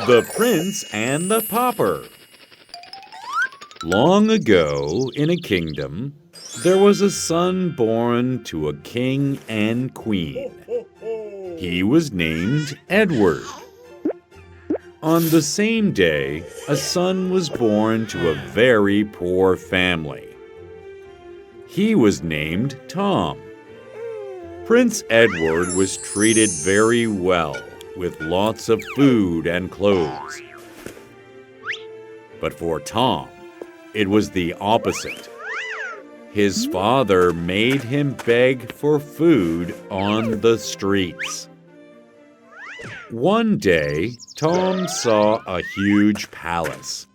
The Prince and the Pauper. Long ago, in a kingdom, there was a son born to a king and queen. He was named Edward. On the same day, a son was born to a very poor family. He was named Tom. Prince Edward was treated very well, with lots of food and clothes. But for Tom, it was the opposite. His father made him beg for food on the streets. One day, Tom saw a huge palace.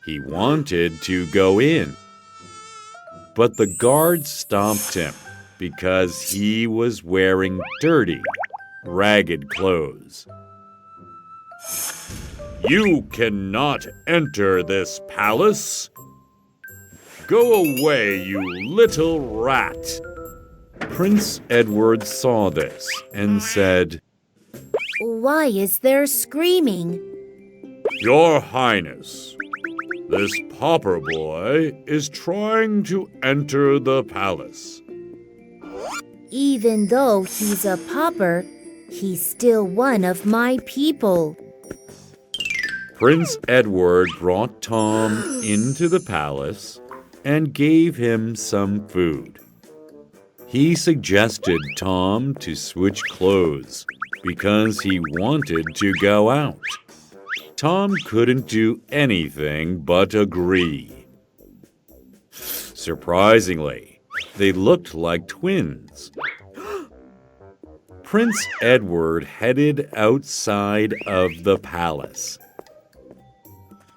He wanted to go in, but the guards stopped him because he was wearing dirty, ragged clothes. "You cannot enter this palace. Go away, you little rat." Prince Edward saw this and said, "Why is there screaming?" "Your Highness, this pauper boy is trying to enter the palace." Even though he's a pauper, he's still one of my people. Prince Edward brought Tom into the palace and gave him some food. He suggested Tom to switch clothes because he wanted to go out. Tom couldn't do anything but agree. Surprisingly, they looked like twins. Prince Edward headed outside of the palace.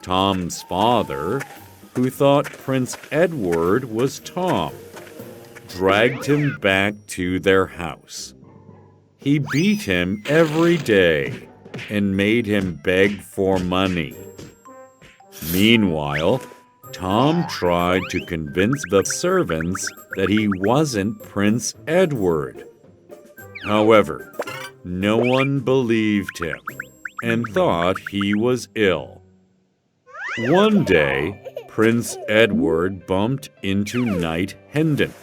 Tom's father, who thought Prince Edward was Tom, dragged him back to their house. He beat him every day and made him beg for money. Meanwhile, Tom tried to convince the servants that he wasn't Prince Edward. However, no one believed him and thought he was ill. One day, Prince Edward bumped into Knight Hendon.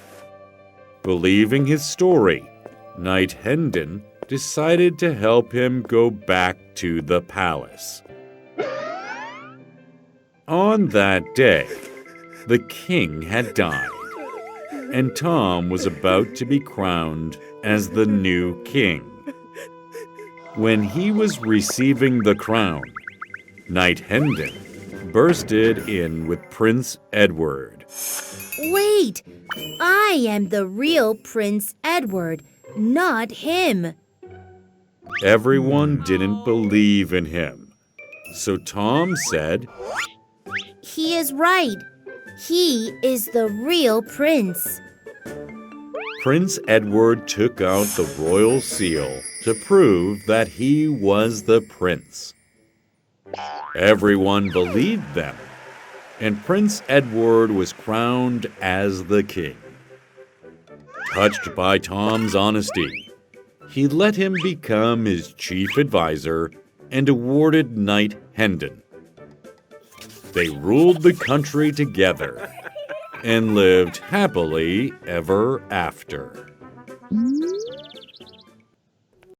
Believing his story, Knight Hendon decided to help him go back to the palace. On that day, the king had died, and Tom was about to be crowned as the new king. When he was receiving the crown, Knight Hendon bursted in with Prince Edward. Wait! I am the real Prince Edward, not him. Everyone didn't believe in him, so Tom said, He is right. He is the real prince. Prince Edward took out the royal seal to prove that he was the prince. Everyone believed them, and Prince Edward was crowned as the king. Touched by Tom's honesty, he let him become his chief advisor and awarded Knight Hendon. They ruled the country together and lived happily ever after.